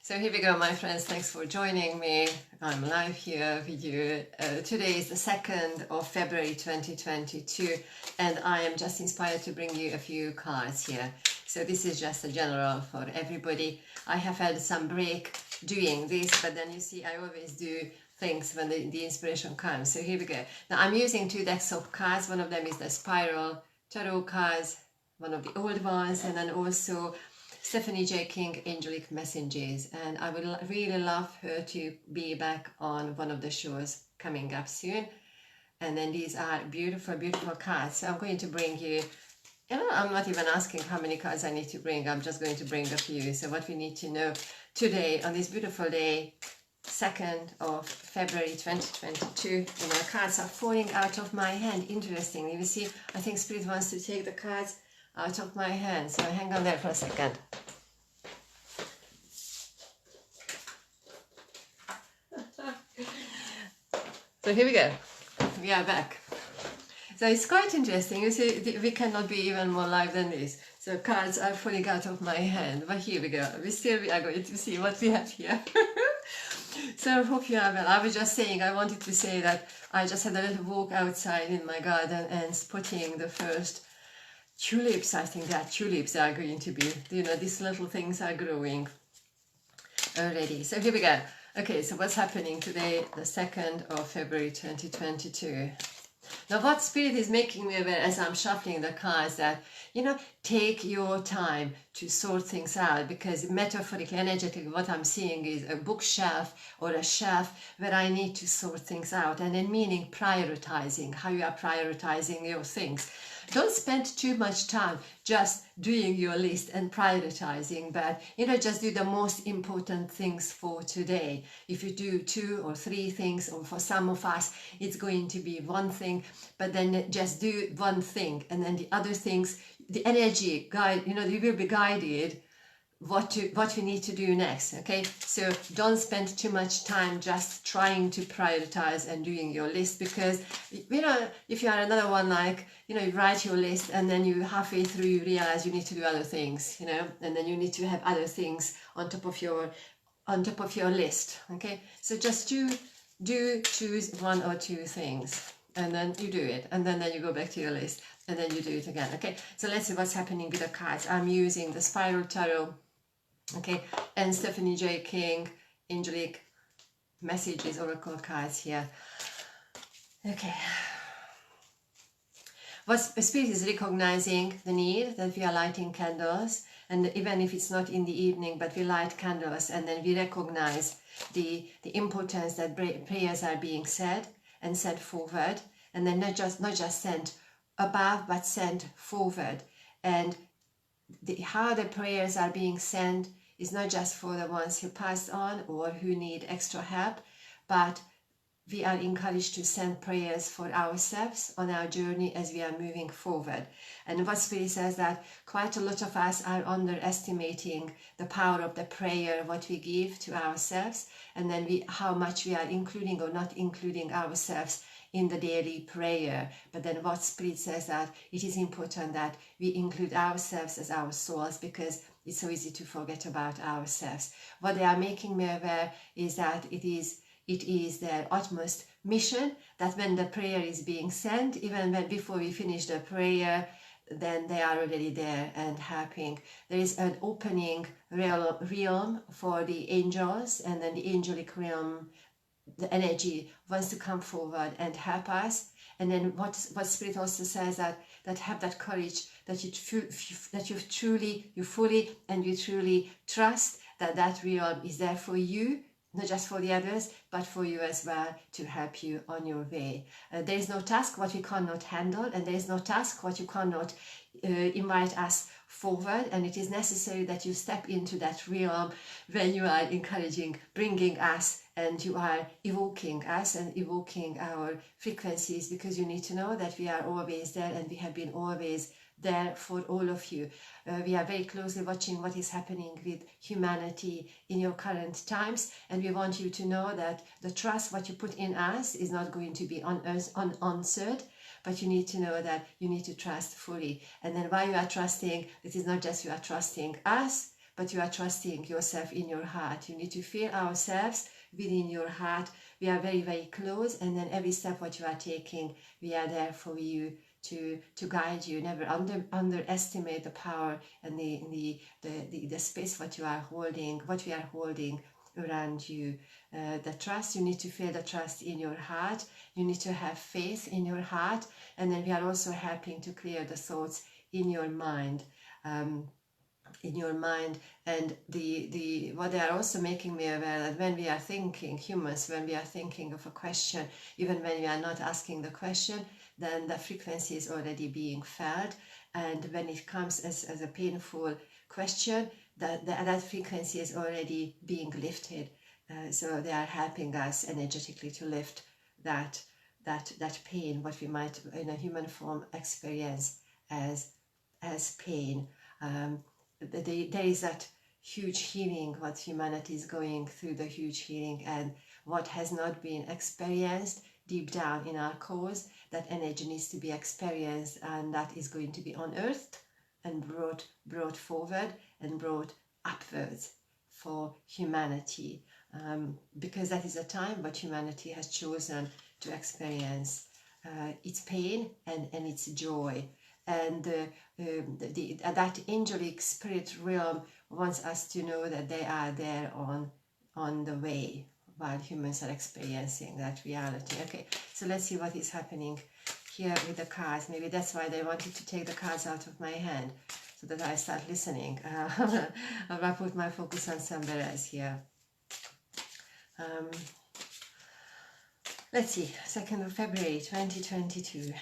So here we go, my friends. Thanks for joining me. I'm live here with you. Today is the 2nd of February 2022, and I am just inspired to bring you a few cards here. So this is just a general for everybody. I have had some break doing this, but then you see I always do things when the inspiration comes. So here we go. Now I'm using two decks of cards. One of them is the Spiral Tarot cards, one of the old ones, and then also Stephanie J. King, Angelic Messages, and I would really love her to be back on one of the shows coming up soon. And then these are beautiful, beautiful cards. So I'm going to bring you, I'm not even asking how many cards I need to bring. I'm just going to bring a few. So what we need to know today on this beautiful day, 2nd of February 2022, cards are falling out of my hand. Interestingly, you see, I think Spirit wants to take the cards out of my hand, so hang on there for a second. So here we go, we are back. So it's quite interesting, you see, we cannot be even more live than this. So cards are falling out of my hand, but here we go, we are going to see what we have here. So I hope you are well. I was just saying, I wanted to say that I just had a little walk outside in my garden and spotting the first tulips. I think that tulips are going to be, these little things are growing already. So here we go. Okay, so what's happening today, the 2nd of February 2022? Now what Spirit is making me aware as I'm shuffling the cards that, take your time to sort things out, because metaphorically, energetically, what I'm seeing is a bookshelf or a shelf where I need to sort things out, and then meaning prioritizing, how you are prioritizing your things. Don't spend too much time just doing your list and prioritizing, but just do the most important things for today. If you do 2 or 3 things, or for some of us it's going to be one thing, but then just do one thing, and then the other things, the energy guide, you will be guided what we need to do next. Okay, so don't spend too much time just trying to prioritize and doing your list, because if you are another one, like you write your list and then you halfway through you realize you need to do other things, and then you need to have other things on top of your list. Okay, so just choose 1 or 2 things, and then you do it, and then you go back to your list, and then you do it again. Okay, so let's see what's happening with the cards. I'm using the Spiral Tarot, okay, and Stephanie J. King, Angelic Messages, Oracle cards here. Okay. What Spirit is recognizing the need that we are lighting candles, and even if it's not in the evening, but we light candles, and then we recognize the importance that prayers are being said and sent forward, and then not just sent above, but sent forward. And how the prayers are being sent is not just for the ones who passed on or who need extra help, but we are encouraged to send prayers for ourselves on our journey as we are moving forward. And what Spirit says that quite a lot of us are underestimating the power of the prayer, what we give to ourselves, and then how much we are including or not including ourselves in the daily prayer. But then what Spirit says that it is important that we include ourselves as our souls, because it's so easy to forget about ourselves. What they are making me aware is that it is their utmost mission that when the prayer is being sent, even when before we finish the prayer, then they are already there and helping. There is an opening realm for the angels, and then the angelic realm, the energy wants to come forward and help us. And then what Spirit also says that have that courage, that you fully and you truly trust that realm is there for you, not just for the others, but for you as well, to help you on your way. There is no task what we cannot handle, and there is no task what you cannot invite us forward, and it is necessary that you step into that realm when you are encouraging, bringing us, and you are evoking us and evoking our frequencies, because you need to know that we are always there, and we have been always there for all of you. We are very closely watching what is happening with humanity in your current times, and we want you to know that the trust what you put in us is not going to be unanswered, but you need to know that you need to trust fully. And then while you are trusting, it is not just you are trusting us, but you are trusting yourself in your heart. You need to feel ourselves within your heart. We are very, very close, and then every step what you are taking, we are there for you to guide you. Never underestimate the power and the space what you are holding, what we are holding around you. The trust, you need to feel the trust in your heart. You need to have faith in your heart, and then we are also helping to clear the thoughts in your mind. And what they are also making me aware that when we are thinking, humans, when we are thinking of a question, even when we are not asking the question, then the frequency is already being felt, and when it comes as a painful question, that frequency is already being lifted. So they are helping us energetically to lift that pain, what we might in a human form experience as pain. There is that huge healing, what humanity is going through, the huge healing, and what has not been experienced deep down in our cause, that energy needs to be experienced, and that is going to be unearthed and brought forward and brought upwards for humanity, because that is a time what humanity has chosen to experience its pain and its joy. And that angelic spirit realm wants us to know that they are there on the way while humans are experiencing that reality. Okay, so let's see what is happening here with the cards. Maybe that's why they wanted to take the cards out of my hand, so that I start listening. I'll put my focus on somewhere else here. Let's see, 2nd of February 2022.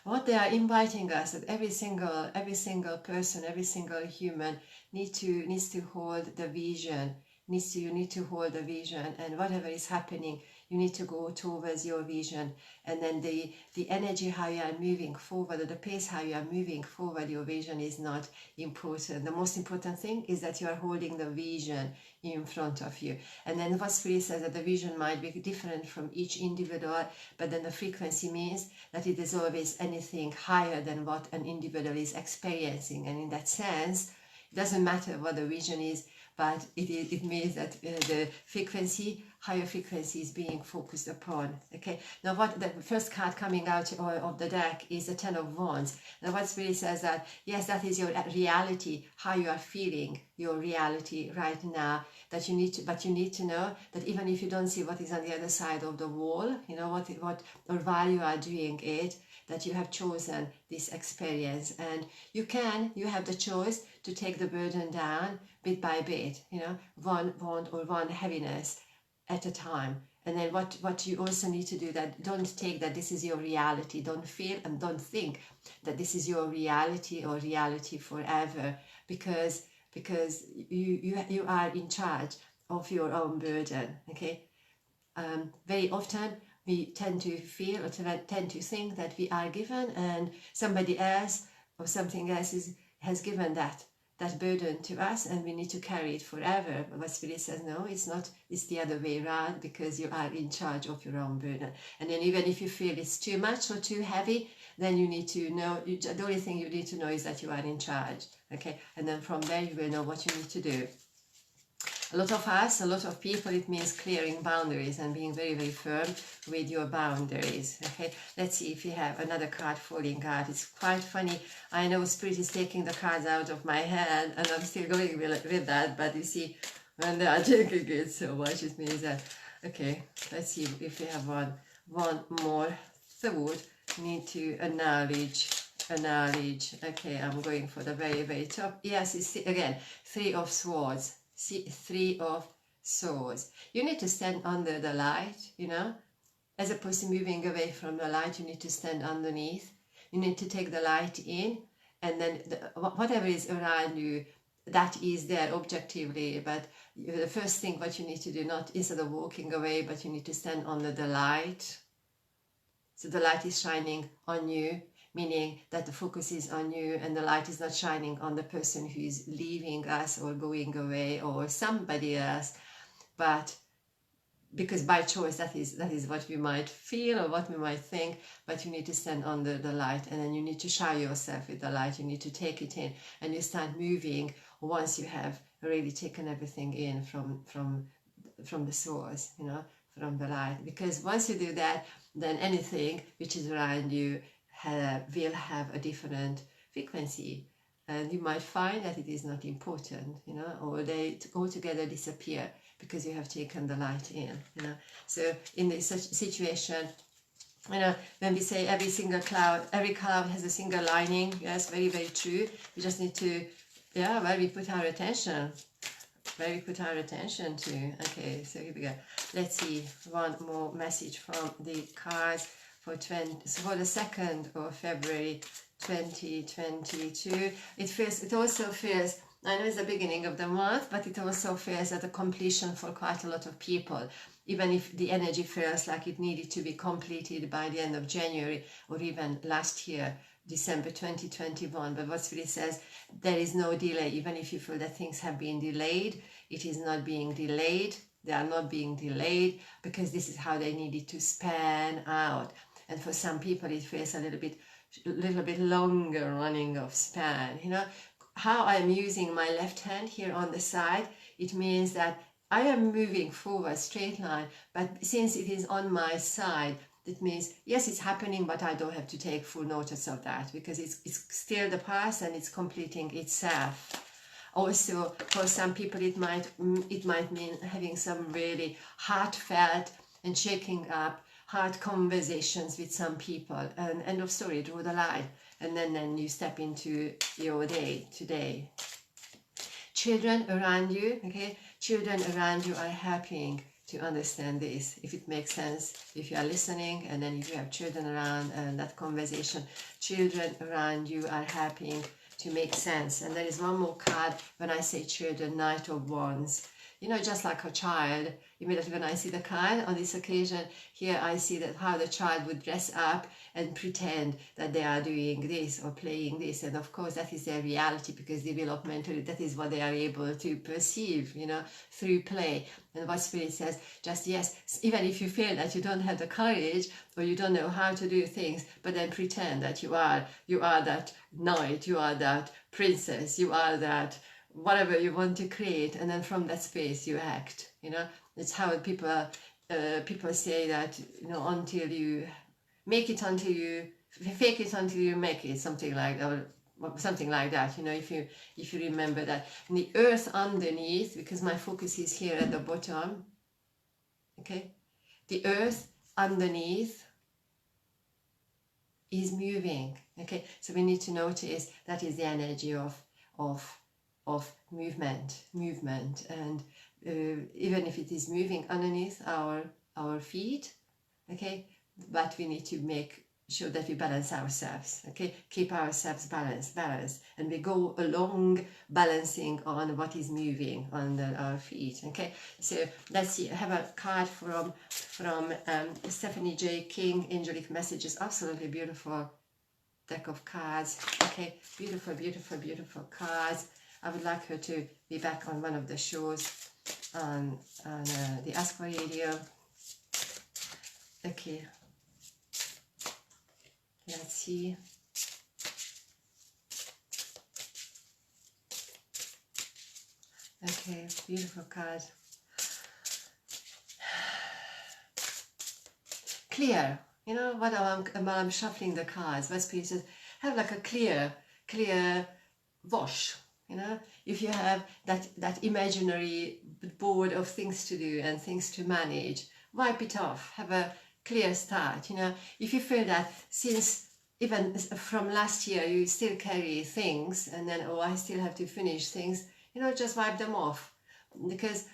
What they are inviting us, that every single person, every single human needs to hold the vision. You need to hold the vision, and whatever is happening, you need to go towards your vision. And then the energy, how you are moving forward, or the pace how you are moving forward, your vision is not important. The most important thing is that you are holding the vision in front of you. And then what Spirit says that the vision might be different from each individual, but then the frequency means that it is always anything higher than what an individual is experiencing. And in that sense, it doesn't matter what the vision is, but it means that the frequency, higher frequency is being focused upon. Okay, now what the first card coming out of the deck is the Ten of Wands. Now what Spirit says that, yes, that is your reality, how you are feeling, your reality right now, that you need to, but you need to know that even if you don't see what is on the other side of the wall, you know, what or while you are doing it, that you have chosen this experience, and you have the choice to take the burden down bit by bit, you know, one bond or one heaviness at a time. And then what you also need to do, that don't take that this is your reality, don't feel and don't think that this is your reality or reality forever, because you are in charge of your own burden. Okay, very often we tend to feel or tend to think that we are given, and somebody else or something else has given that burden to us, and we need to carry it forever. But what Spirit says, no, it's not. It's the other way around, because you are in charge of your own burden. And then even if you feel it's too much or too heavy, then you need to know, the only thing you need to know is that you are in charge. Okay, and then from there you will know what you need to do. A lot of people, it means clearing boundaries and being very, very firm with your boundaries. Okay, let's see if we have another card falling out. It's quite funny. I know Spirit is taking the cards out of my hand, and I'm still going with that, but you see, when they are taking it so much, it means that, okay, let's see if we have one more thought. Need to acknowledge. Okay, I'm going for the very, very top. Yes, it's again, Three of Swords. See, Three of Swords. You need to stand under the light, you know. As opposed to moving away from the light, you need to stand underneath. You need to take the light in, and then whatever is around you, that is there objectively. But the first thing what you need to do, not instead of walking away, but you need to stand under the light. So the light is shining on you, meaning that the focus is on you, and the light is not shining on the person who is leaving us or going away or somebody else, but because by choice that is what we might feel or what we might think, but you need to stand under the light, and then you need to shower yourself with the light. You need to take it in, and you start moving once you have really taken everything in from the source, you know, from the light. Because once you do that, then anything which is around you will have a different frequency, and you might find that it is not important, you know, or they altogether disappear because you have taken the light in, you know. So in this situation, you know, when we say every cloud has a single lining, yes, very, very true. We just need to, yeah, where we put our attention to. Okay, so here we go. Let's see one more message from the cards for the 2nd of February 2022. It also feels, I know it's the beginning of the month, but it also feels at a completion for quite a lot of people, even if the energy feels like it needed to be completed by the end of January or even last year, December 2021. But what Spirit says, there is no delay. Even if you feel that things have been delayed, it is not being delayed. They are not being delayed because this is how they needed to span out. And for some people, it feels a little bit longer running of span, you know. How I'm using my left hand here on the side, it means that I am moving forward straight line, but since it is on my side, that means yes, it's happening, but I don't have to take full notice of that because it's still the past and it's completing itself. Also, for some people, it might mean having some really heartfelt and shaking up hard conversations with some people, and end of story, draw the line. And then you step into your day today. Children around you, okay? Children around you are helping to understand this, if it makes sense, if you are listening, and then if you have children around and that conversation, children around you are helping to make sense. And there is one more card when I say children, Knight of Wands. You know, just like a child, immediately when I see the card on this occasion, here I see that how the child would dress up and pretend that they are doing this or playing this. And of course, that is their reality because developmentally, that is what they are able to perceive, you know, through play. And what Spirit says, just yes, even if you feel that you don't have the courage or you don't know how to do things, but then pretend that you are that knight, you are that princess, you are that whatever you want to create, and then from that space you act, you know. It's how people say that, you know, until you make it, until you fake it until you make it, something like that, or something like that, you know, if you remember that. And the earth underneath, because my focus is here at the bottom, okay, the earth underneath is moving, okay. So we need to notice that is the energy of movement, and even if it is moving underneath our feet, okay, but we need to make sure that we balance ourselves, okay, keep ourselves balanced, and we go along balancing on what is moving under our feet, okay. So let's see, I have a card from Stephanie J. King, Angelic Messages, absolutely beautiful deck of cards, okay, beautiful cards. I would like her to be back on one of the shows on the Ask for Radio. Okay, let's see. Okay, beautiful card. Clear. You know what? While I'm shuffling the cards, my Spirit says, have like a clear wash. You know, if you have that imaginary board of things to do and things to manage, wipe it off, have a clear start. You know, if you feel that since even from last year you still carry things and then, oh, I still have to finish things, you know, just wipe them off. Because,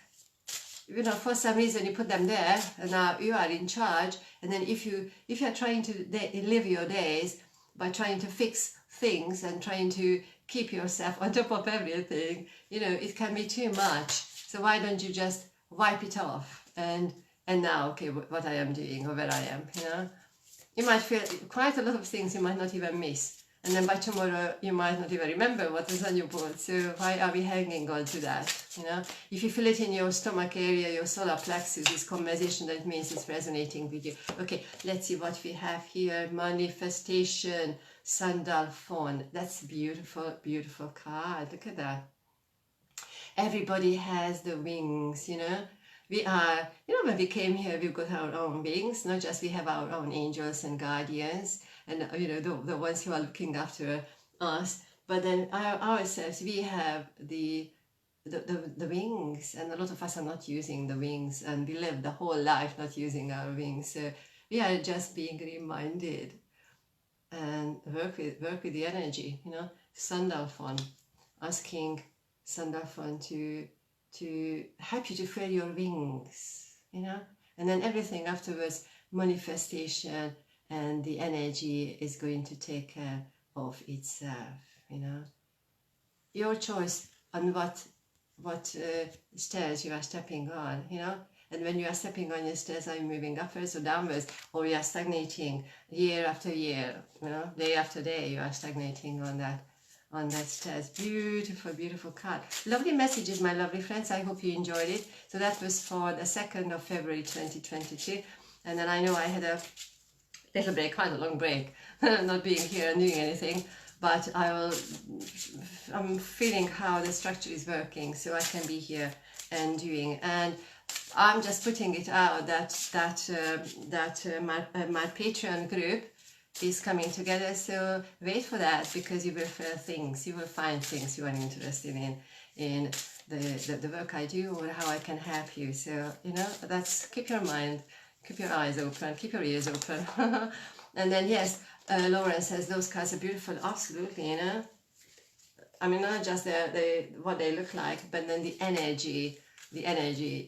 you know, for some reason you put them there and now you are in charge. And then if you're trying to live your days by trying to fix things and trying to keep yourself on top of everything, you know, it can be too much. So why don't you just wipe it off and now, okay, what I am doing or where I am, you know. You might feel quite a lot of things you might not even miss. And then by tomorrow, you might not even remember what was on your bowl. So why are we hanging on to that? You know, if you feel it in your stomach area, your solar plexus, this conversation, that means it's resonating with you. Okay, let's see what we have here. Manifestation, Sandalphon. That's a beautiful, beautiful card. Look at that. Everybody has the wings, you know. We are, you know, when we came here, we've got our own wings, not just we have our own angels and guardians, and, you know, the ones who are looking after us, but then ourselves, we have the wings, and a lot of us are not using the wings, and we live the whole life not using our wings. So we are just being reminded and work with the energy, you know. Sandalphon, asking Sandalphon to help you to feel your wings, you know, and then everything afterwards, manifestation, and the energy is going to take care of itself, you know. Your choice on what stairs you are stepping on, you know. And when you are stepping on your stairs, are you moving upwards or downwards, or you are stagnating year after year, you know, day after day, you are stagnating on that stairs. Beautiful, beautiful card. Lovely messages, my lovely friends. I hope you enjoyed it. So that was for the 2nd of February 2022. And then I know I had a little break, quite a long break, not being here and doing anything, but I'm feeling how the structure is working, so I can be here and doing. And I'm just putting it out that my Patreon group is coming together, so wait for that, because you will feel things, you will find things you are interested in the work I do, or how I can help you. So, you know, that's, keep your mind, keep your eyes open, keep your ears open. And then yes, Lauren says those cards are beautiful. Absolutely, you know, I mean, not just what they look like, but then the energy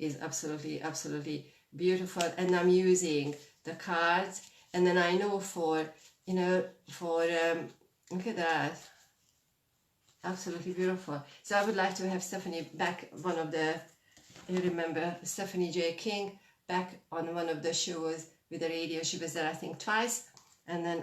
is absolutely, absolutely beautiful. And I'm using the cards, and then I know for, you know, look at that, absolutely beautiful. So I would like to have Stephanie back, you remember Stephanie J. King, back on one of the shows with the radio. She was there, I think, twice, and then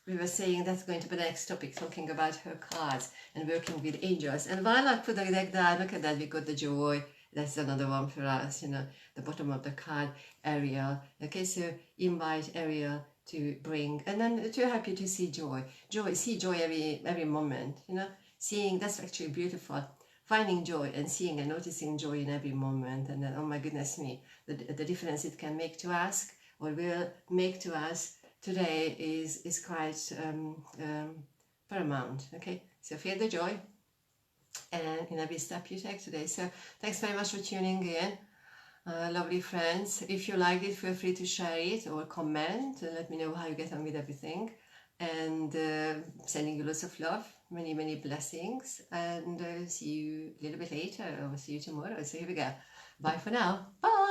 we were saying that's going to be the next topic, talking about her cards and working with angels. And while I put the deck down, look at that, we got the joy. That's another one for us, you know, the bottom of the card, Ariel. Okay, so invite Ariel to bring, and then to help you to see joy. See joy every moment, you know, seeing, that's actually beautiful. Finding joy and seeing and noticing joy in every moment. And then, oh my goodness me, the difference it can make to us, or will make to us today, is quite paramount. Okay, so feel the joy and in every step you take today. So thanks very much for tuning in, lovely friends. If you liked it, feel free to share it or comment and let me know how you get on with everything. And sending you lots of love, many, many blessings, and see you a little bit later, or see you tomorrow. So here we go. Bye for now. Bye.